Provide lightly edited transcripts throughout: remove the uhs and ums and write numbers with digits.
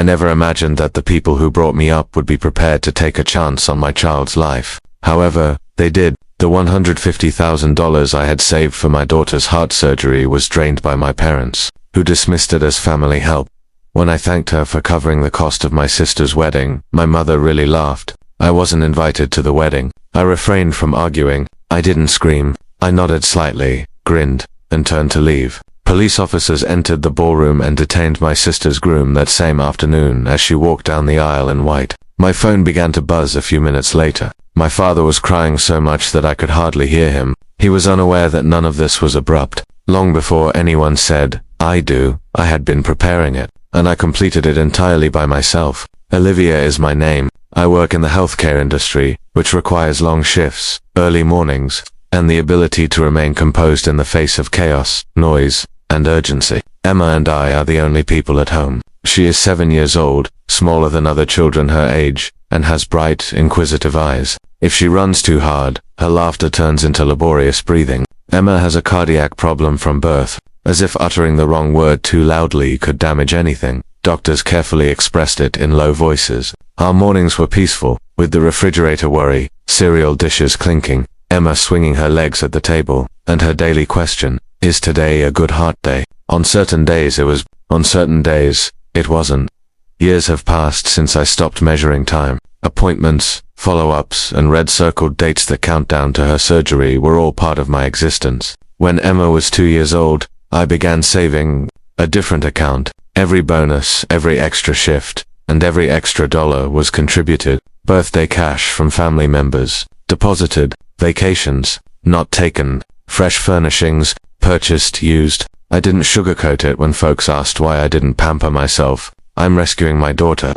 I never imagined that the people who brought me up would be prepared to take a chance on my child's life. However, they did. The $150,000 I had saved for my daughter's heart surgery was drained by my parents, who dismissed it as family help. When I thanked her for covering the cost of my sister's wedding, my mother really laughed. I wasn't invited to the wedding. I refrained from arguing. I didn't scream. I nodded slightly, grinned, and turned to leave. Police officers entered the ballroom and detained my sister's groom that same afternoon as she walked down the aisle in white. My phone began to buzz a few minutes later. My father was crying so much that I could hardly hear him. He was unaware that none of this was abrupt. Long before anyone said, "I do," I had been preparing it, and I completed it entirely by myself. Olivia is my name. I work in the healthcare industry, which requires long shifts, early mornings, and the ability to remain composed in the face of chaos, noise, and urgency. Emma and I are the only people at home. She is 7 years old, smaller than other children her age, and has bright, inquisitive eyes. If she runs too hard, her laughter turns into laborious breathing. Emma has a cardiac problem from birth, as if uttering the wrong word too loudly could damage anything. Doctors carefully expressed it in low voices. Our mornings were peaceful, with the refrigerator worry, cereal dishes clinking, Emma swinging her legs at the table, and her daily question, "Is today a good heart day?" On certain days it was, on certain days, it wasn't. Years have passed since I stopped measuring time. Appointments, follow-ups, and red-circled dates that count down to her surgery were all part of my existence. When Emma was 2 years old, I began saving a different account. Every bonus, every extra shift, and every extra dollar was contributed. Birthday cash from family members, deposited. Vacations, not taken. Fresh furnishings, purchased, used. I didn't sugarcoat it when folks asked why I didn't pamper myself. I'm rescuing my daughter.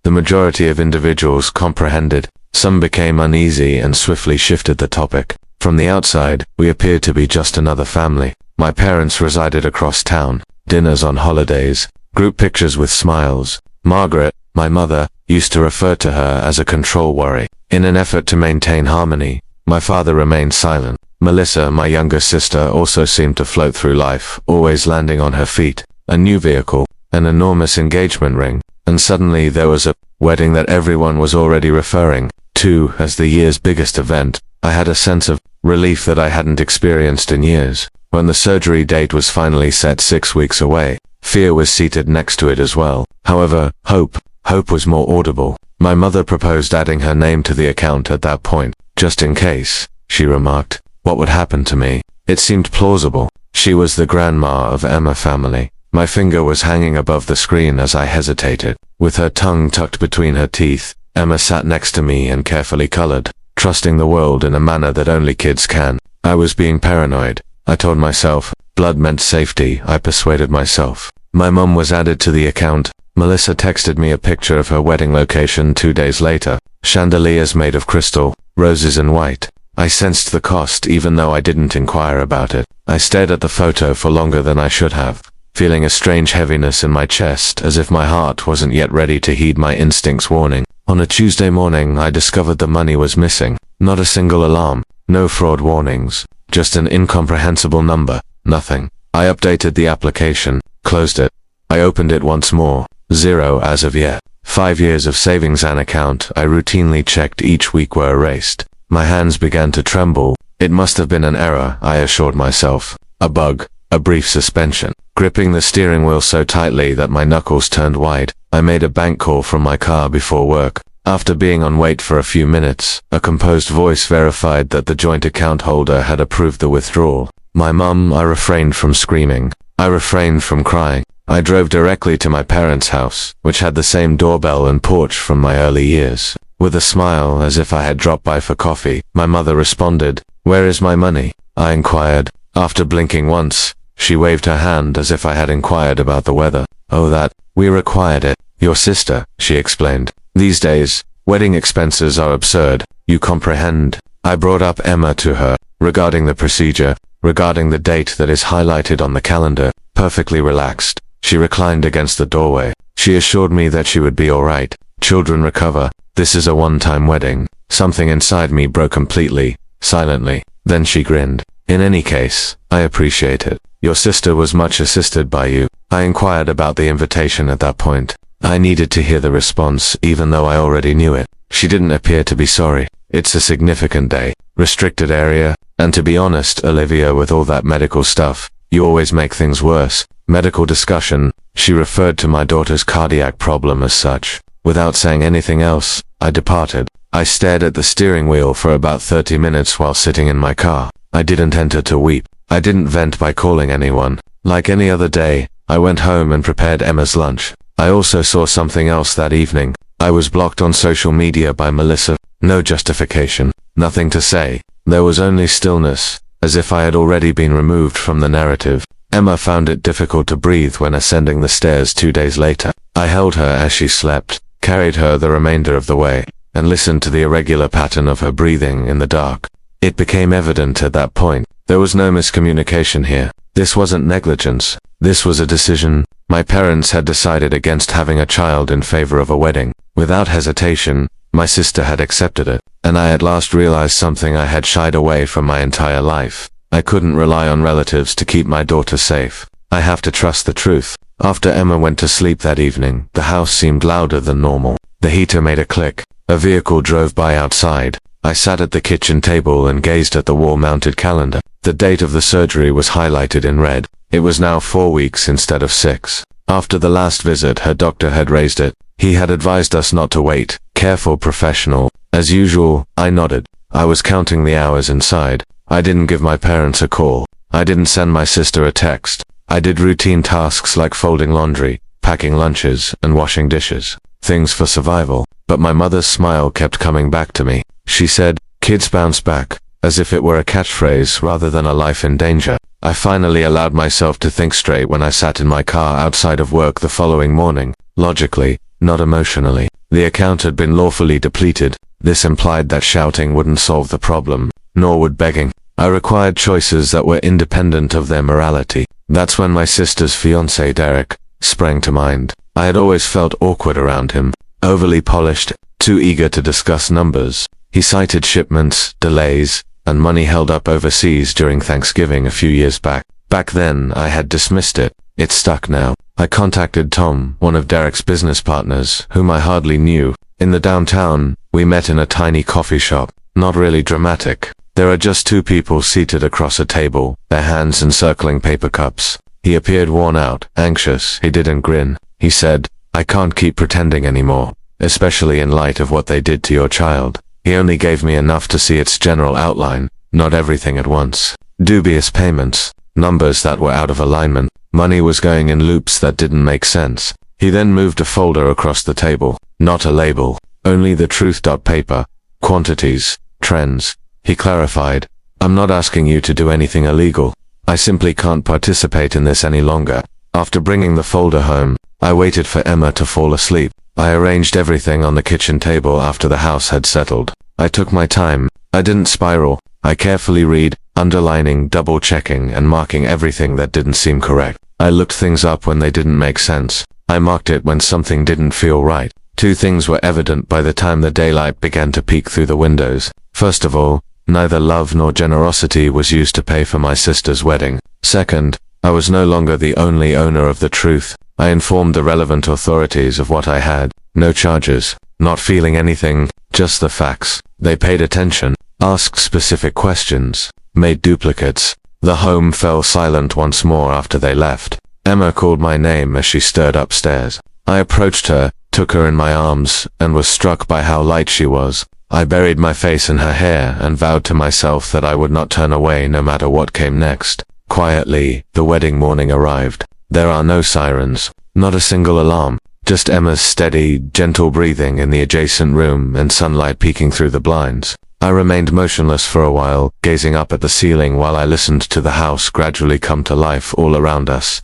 The majority of individuals comprehended. Some became uneasy and swiftly shifted the topic. From the outside, we appeared to be just another family. My parents resided across town. Dinners on holidays, group pictures with smiles. Margaret, my mother, used to refer to her as a control worry. In an effort to maintain harmony, my father remained silent. Melissa, my younger sister, also seemed to float through life, always landing on her feet. A new vehicle, an enormous engagement ring, and suddenly there was a wedding that everyone was already referring to as the year's biggest event. I had a sense of relief that I hadn't experienced in years. When the surgery date was finally set 6 weeks away, fear was seated next to it as well. However, hope was more audible. My mother proposed adding her name to the account at that point, just in case, she remarked. What would happen to me? It seemed plausible. She was the grandma of Emma family. My finger was hanging above the screen as I hesitated. With her tongue tucked between her teeth, Emma sat next to me and carefully colored, trusting the world in a manner that only kids can. I was being paranoid. I told myself, blood meant safety. I persuaded myself. My mum was added to the account. Melissa texted me a picture of her wedding location 2 days later. Chandeliers made of crystal, roses in white. I sensed the cost even though I didn't inquire about it. I stared at the photo for longer than I should have, feeling a strange heaviness in my chest as if my heart wasn't yet ready to heed my instinct's warning. On a Tuesday morning, I discovered the money was missing. Not a single alarm, no fraud warnings, just an incomprehensible number, nothing. I updated the application, closed it. I opened it once more, 0 as of yet. 5 years of savings and account I routinely checked each week were erased. My hands began to tremble. It must have been an error, I assured myself. A bug, a brief suspension. Gripping the steering wheel so tightly that my knuckles turned white, I made a bank call from my car before work. After being on wait for a few minutes, a composed voice verified that the joint account holder had approved the withdrawal. My mum, I refrained from screaming. I refrained from crying. I drove directly to my parents' house, which had the same doorbell and porch from my early years. With a smile, as if I had dropped by for coffee, my mother responded, "Where is my money?" I inquired. After blinking once, she waved her hand as if I had inquired about the weather. "Oh, that, we required it. Your sister," she explained. "These days, wedding expenses are absurd. You comprehend?" I brought up Emma to her, regarding the procedure, regarding the date that is highlighted on the calendar, perfectly relaxed. She reclined against the doorway. She assured me that she would be all right. Children recover. This is a one-time wedding. Something inside me broke completely, silently. Then she grinned. "In any case, I appreciate it. Your sister was much assisted by you." I inquired about the invitation at that point. I needed to hear the response, even though I already knew it. She didn't appear to be sorry. It's a significant day, restricted area, and to be honest, Olivia, with all that medical stuff, you always make things worse. Medical discussion. She referred to my daughter's cardiac problem as such. Without saying anything else, I departed. I stared at the steering wheel for about 30 minutes while sitting in my car. I didn't enter to weep. I didn't vent by calling anyone. Like any other day, I went home and prepared Emma's lunch. I also saw something else that evening. I was blocked on social media by Melissa. No justification. Nothing to say. There was only stillness, as if I had already been removed from the narrative. Emma found it difficult to breathe when ascending the stairs 2 days later. I held her as she slept, carried her the remainder of the way, and listened to the irregular pattern of her breathing in the dark. It became evident at that point. There was no miscommunication here. This wasn't negligence. This was a decision. My parents had decided against having a child in favor of a wedding. Without hesitation, my sister had accepted it, and I at last realized something I had shied away from my entire life. I couldn't rely on relatives to keep my daughter safe. I have to trust the truth. After Emma went to sleep that evening, the house seemed louder than normal. The heater made a click. A vehicle drove by outside. I sat at the kitchen table and gazed at the wall-mounted calendar. The date of the surgery was highlighted in red. It was now 4 weeks instead of 6. After the last visit, her doctor had raised it. He had advised us not to wait. Careful professional. As usual, I nodded. I was counting the hours inside. I didn't give my parents a call. I didn't send my sister a text. I did routine tasks like folding laundry, packing lunches, and washing dishes. Things for survival. But my mother's smile kept coming back to me. She said, "Kids bounce back," as if it were a catchphrase rather than a life in danger. I finally allowed myself to think straight when I sat in my car outside of work the following morning. Logically, not emotionally. The account had been lawfully depleted. This implied that shouting wouldn't solve the problem, nor would begging. I required choices that were independent of their morality. That's when my sister's fiancé, Derek, sprang to mind. I had always felt awkward around him. Overly polished, too eager to discuss numbers. He cited shipments, delays, and money held up overseas during Thanksgiving a few years back. Back then, I had dismissed it. It's stuck now. I contacted Tom, one of Derek's business partners, whom I hardly knew. In the downtown, we met in a tiny coffee shop. Not really dramatic. There are just two people seated across a table, their hands encircling paper cups. He appeared worn out, anxious. He didn't grin. He said, "I can't keep pretending anymore, especially in light of what they did to your child." He only gave me enough to see its general outline, not everything at once. Dubious payments, numbers that were out of alignment. Money was going in loops that didn't make sense. He then moved a folder across the table. Not a label, only the truth. Paper, quantities, trends. He clarified, "I'm not asking you to do anything illegal. I simply can't participate in this any longer." After bringing the folder home, I waited for Emma to fall asleep. I arranged everything on the kitchen table after the house had settled. I took my time. I didn't spiral. I carefully read, underlining, double-checking, and marking everything that didn't seem correct. I looked things up when they didn't make sense. I marked it when something didn't feel right. Two things were evident by the time the daylight began to peek through the windows. First of all, neither love nor generosity was used to pay for my sister's wedding. Second, I was no longer the only owner of the truth. I informed the relevant authorities of what I had. No charges. Not feeling anything, just the facts. They paid attention, asked specific questions, made duplicates. The home fell silent once more after they left. Emma called my name as she stirred upstairs. I approached her, took her in my arms, and was struck by how light she was. I buried my face in her hair and vowed to myself that I would not turn away no matter what came next. Quietly, the wedding morning arrived. There are no sirens, not a single alarm, just Emma's steady, gentle breathing in the adjacent room and sunlight peeking through the blinds. I remained motionless for a while, gazing up at the ceiling while I listened to the house gradually come to life all around us.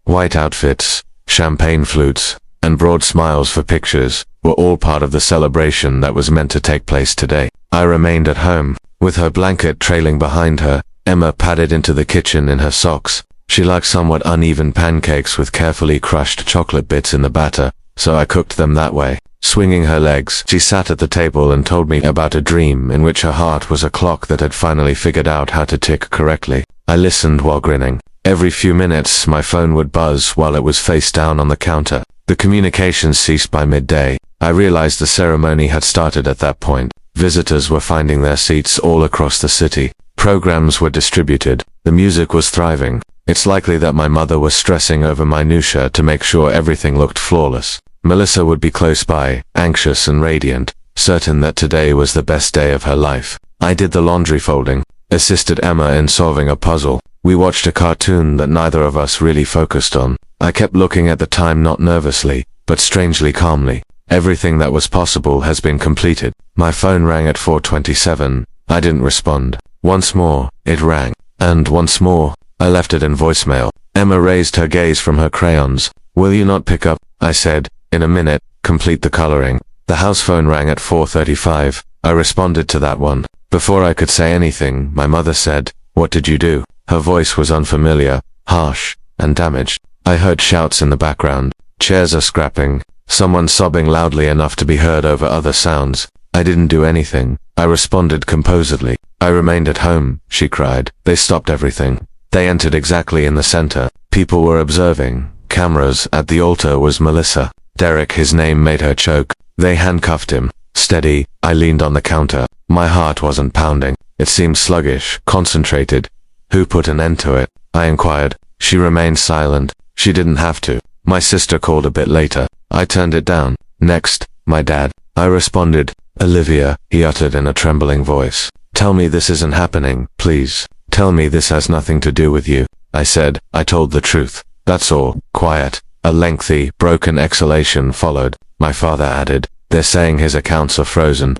White outfits, champagne flutes, and broad smiles for pictures were all part of the celebration that was meant to take place today. I remained at home, with her blanket trailing behind her. Emma padded into the kitchen in her socks. She liked somewhat uneven pancakes with carefully crushed chocolate bits in the batter, so I cooked them that way. Swinging her legs, she sat at the table and told me about a dream in which her heart was a clock that had finally figured out how to tick correctly. I listened while grinning. Every few minutes, my phone would buzz while it was face down on the counter. The communications ceased by midday. I realized the ceremony had started at that point. Visitors were finding their seats all across the city. Programs were distributed. The music was thriving. It's likely that my mother was stressing over minutia to make sure everything looked flawless. Melissa would be close by, anxious and radiant, certain that today was the best day of her life. I did the laundry folding, assisted Emma in solving a puzzle. We watched a cartoon that neither of us really focused on. I kept looking at the time, not nervously, but strangely calmly. Everything that was possible has been completed. My phone rang at 4:27. I didn't respond. Once more, it rang. And once more, I left it in voicemail. Emma raised her gaze from her crayons. "Will you not pick up?" I said. "In a minute, complete the coloring." The house phone rang at 4:35. I responded to that one. Before I could say anything, my mother said, "What did you do?" Her voice was unfamiliar, harsh, and damaged. I heard shouts in the background. Chairs are scrapping. Someone sobbing loudly enough to be heard over other sounds. "I didn't do anything," I responded composedly. "I remained at home," she cried. "They stopped everything." They entered exactly in the center. People were observing. Cameras. At the altar was Melissa. Derek, his name made her choke. They handcuffed him. Steady. I leaned on the counter. My heart wasn't pounding. It seemed sluggish, concentrated. "Who put an end to it?" I inquired. She remained silent. She didn't have to. My sister called a bit later. I turned it down. "Next, my dad." I responded. "Olivia," he uttered in a trembling voice. "Tell me this isn't happening, please. Tell me this has nothing to do with you." I said. I told the truth. "That's all." Quiet. A lengthy, broken exhalation followed. My father added, "They're saying his accounts are frozen.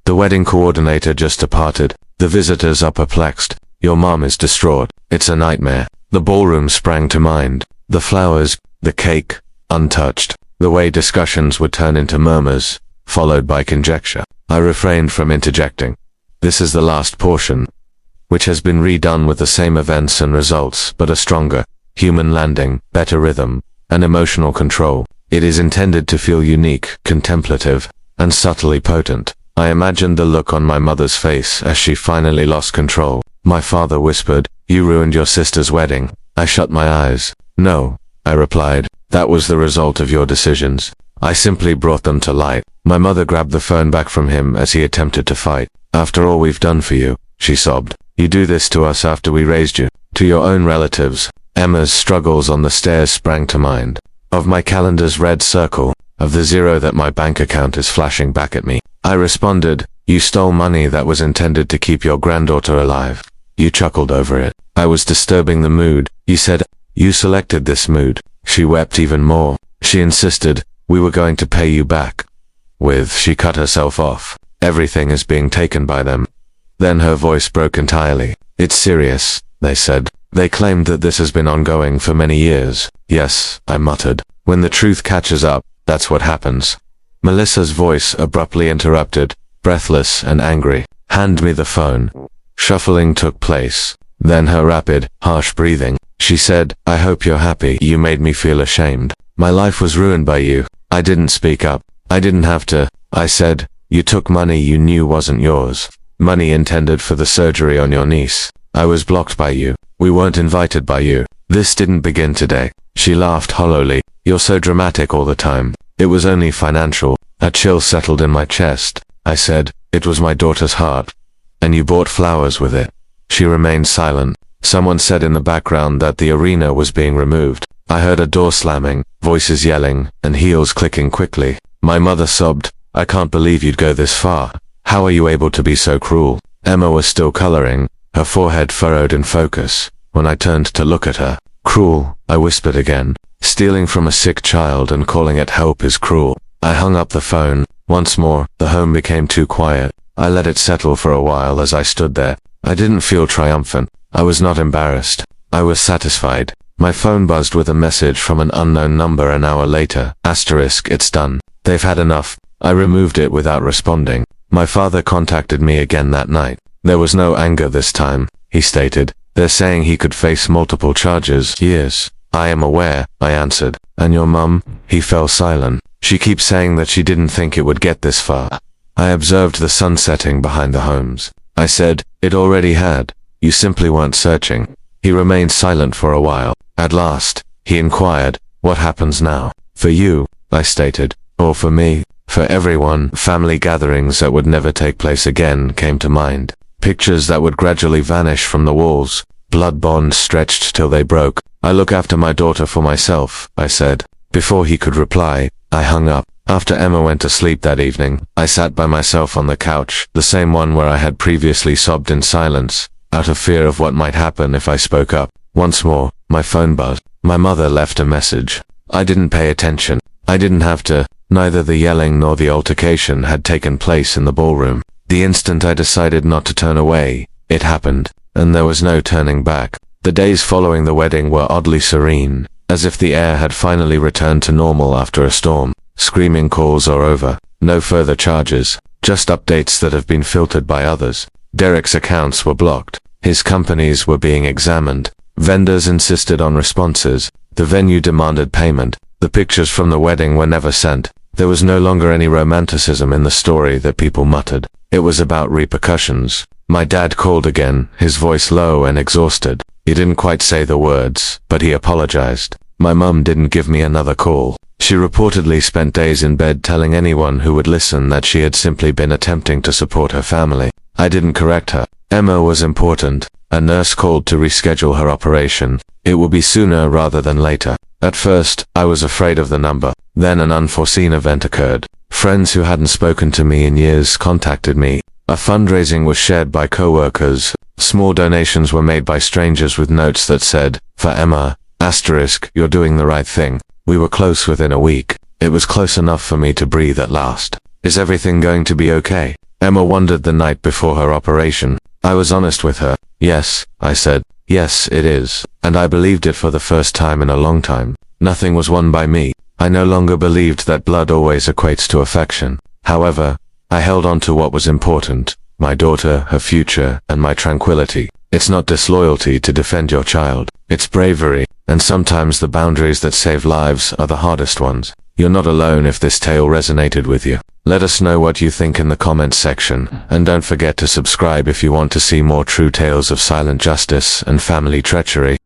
The wedding coordinator just departed. The visitors are perplexed. Your mom is distraught. It's a nightmare." The ballroom sprang to mind. The flowers, the cake, untouched. The way discussions would turn into murmurs, followed by conjecture. I refrained from interjecting. This is the last portion, which has been redone with the same events and results, but a stronger, human landing, better rhythm, and emotional control. It is intended to feel unique, contemplative, and subtly potent. I imagined the look on my mother's face as she finally lost control. My father whispered, "You ruined your sister's wedding." I shut my eyes. "No," I replied. "That was the result of your decisions. I simply brought them to light." My mother grabbed the phone back from him as he attempted to fight. "After all we've done for you," she sobbed. "You do this to us after we raised you. To your own relatives." Emma's struggles on the stairs sprang to mind. Of my calendar's red circle, of the zero that my bank account is flashing back at me. I responded, "You stole money that was intended to keep your granddaughter alive." You chuckled over it. I was disturbing the mood. You said, "You selected this mood." She wept even more. She insisted, "We were going to pay you back." She cut herself off. "Everything is being taken by them." Then her voice broke entirely. "It's serious," they said. "They claimed that this has been ongoing for many years." "Yes," I muttered. "When the truth catches up, that's what happens." Melissa's voice abruptly interrupted, breathless and angry. "Hand me the phone." Shuffling took place. Then her rapid, harsh breathing. She said, "I hope you're happy. You made me feel ashamed. My life was ruined by you." I didn't speak up. I didn't have to. I said, "You took money you knew wasn't yours. Money intended for the surgery on your niece. I was blocked by you. We weren't invited by you. This didn't begin today." She laughed hollowly. "You're so dramatic all the time. It was only financial." A chill settled in my chest. I said, "It was my daughter's heart. And you bought flowers with it." She remained silent. Someone said in the background that the arena was being removed. I heard a door slamming, voices yelling, and heels clicking quickly. My mother sobbed, "I can't believe you'd go this far. How are you able to be so cruel?" Emma was still coloring, her forehead furrowed in focus, when I turned to look at her. "Cruel," I whispered again. "Stealing from a sick child and calling it help is cruel." I hung up the phone. Once more, the home became too quiet. I let it settle for a while as I stood there. I didn't feel triumphant. I was not embarrassed. I was satisfied. My phone buzzed with a message from an unknown number an hour later. Asterisk, "It's done. They've had enough." I removed it without responding. My father contacted me again that night. There was no anger this time, he stated. "They're saying he could face multiple charges." "Yes, I am aware," I answered. "And your mum?" He fell silent. "She keeps saying that she didn't think it would get this far." I observed the sun setting behind the homes. I said, "It already had. You simply weren't searching." He remained silent for a while. At last, he inquired, "What happens now?" For you, I stated. Or for me. For everyone. Family gatherings that would never take place again came to mind. Pictures that would gradually vanish from the walls. Blood bonds stretched till they broke. I look after my daughter for myself, I said. Before he could reply, I hung up. After Emma went to sleep that evening, I sat by myself on the couch, the same one where I had previously sobbed in silence, out of fear of what might happen if I spoke up. Once more, my phone buzzed. My mother left a message. I didn't pay attention. I didn't have to. Neither the yelling nor the altercation had taken place in the ballroom. The instant I decided not to turn away, it happened, and there was no turning back. The days following the wedding were oddly serene, as if the air had finally returned to normal after a storm. Screaming calls are over. No further charges, just updates that have been filtered by others. Derek's accounts were blocked. His companies were being examined. Vendors insisted on responses. The venue demanded payment. The pictures from the wedding were never sent. There was no longer any romanticism in the story that people muttered. It was about repercussions. My dad called again, his voice low and exhausted. He didn't quite say the words, but he apologized. My mum didn't give me another call. She reportedly spent days in bed telling anyone who would listen that she had simply been attempting to support her family. I didn't correct her. Emma was important. A nurse called to reschedule her operation. It would be sooner rather than later. At first, I was afraid of the number. Then an unforeseen event occurred. Friends who hadn't spoken to me in years contacted me. A fundraising was shared by co-workers. Small donations were made by strangers with notes that said, "For Emma, *, you're doing the right thing." We were close within a week. It was close enough for me to breathe at last. Is everything going to be okay? Emma wondered the night before her operation. I was honest with her. Yes, I said. Yes, it is. And I believed it for the first time in a long time. Nothing was won by me. I no longer believed that blood always equates to affection. However, I held on to what was important. My daughter, her future, and my tranquility. It's not disloyalty to defend your child. It's bravery. And sometimes the boundaries that save lives are the hardest ones. You're not alone if this tale resonated with you. Let us know what you think in the comments section, and don't forget to subscribe if you want to see more true tales of silent justice and family treachery.